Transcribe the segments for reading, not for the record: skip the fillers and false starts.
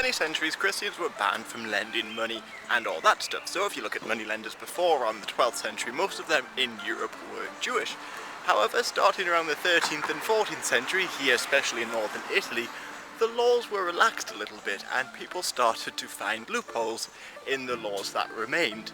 many centuries, Christians were banned from lending money and all that stuff. So if you look at moneylenders before, around the 12th century, most of them in Europe were Jewish. However, starting around the 13th and 14th century, here especially in northern Italy, the laws were relaxed a little bit and people started to find loopholes in the laws that remained.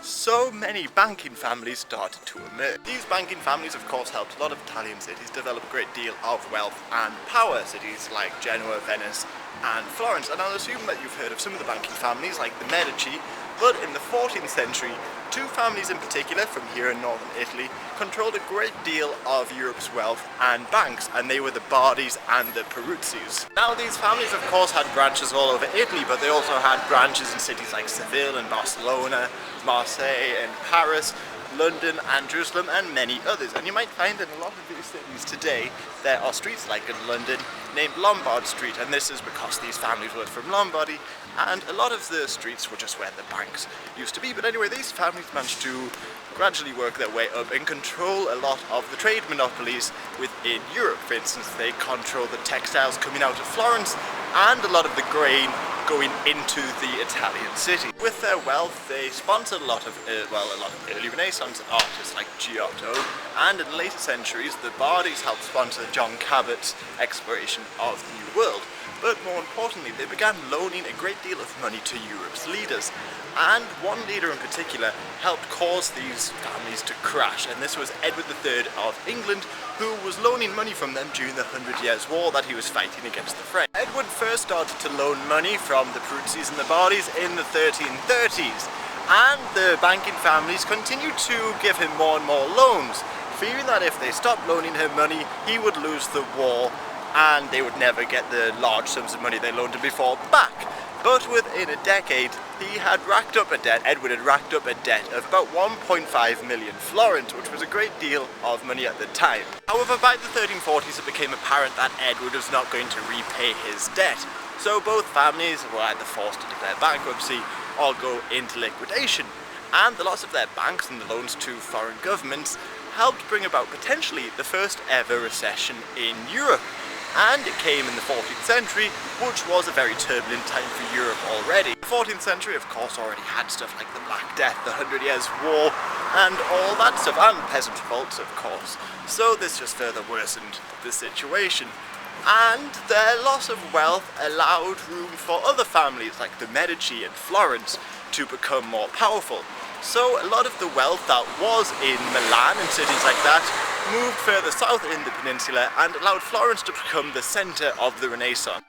So many banking families started to emerge. These banking families of course helped a lot of Italian cities develop a great deal of wealth and power, cities like Genoa, Venice and Florence. And I'll assume that you've heard of some of the banking families like the Medici, but in the 14th century, two families in particular from here in northern Italy controlled a great deal of Europe's wealth and banks, and they were the Bardis and the Peruzzis. Now these families of course had branches all over Italy, but they also had branches in cities like Seville and Barcelona, Marseille and Paris, London and Jerusalem and many others. And you might find in a lot of these cities today there are streets like in London named Lombard Street, and this is because these families were from Lombardy and a lot of the streets were just where the banks used to be. But anyway, these families managed to gradually work their way up and control a lot of the trade monopolies within Europe. For instance, they control the textiles coming out of Florence and a lot of the grain going into the Italian city. With their wealth, they sponsored a lot of early Renaissance artists like Giotto, and in the later centuries, the Bardis helped sponsor John Cabot's exploration of the New World. But more importantly, they began loaning a great deal of money to Europe's leaders. And one leader in particular helped cause these families to crash, and this was Edward III of England, who was loaning money from them during the 100 Years' War that he was fighting against the French. Edward first started to loan money from the Peruzzis and the Bardis in the 1330s, and the banking families continued to give him more and more loans, fearing that if they stopped loaning him money, he would lose the war and they would never get the large sums of money they loaned him before back. But within a decade, Edward had racked up a debt of about 1.5 million florins, which was a great deal of money at the time. However, by the 1340s it became apparent that Edward was not going to repay his debt. So both families were either forced to declare bankruptcy or go into liquidation. And the loss of their banks and the loans to foreign governments helped bring about potentially the first ever recession in Europe. And it came in the 14th century, which was a very turbulent time for Europe already. The 14th century, of course, already had stuff like the Black Death, the 100 Years' War, and all that stuff, and peasant revolts, of course. So this just further worsened the situation. And their loss of wealth allowed room for other families, like the Medici and Florence, to become more powerful. So a lot of the wealth that was in Milan and cities like that moved further south in the peninsula and allowed Florence to become the centre of the Renaissance.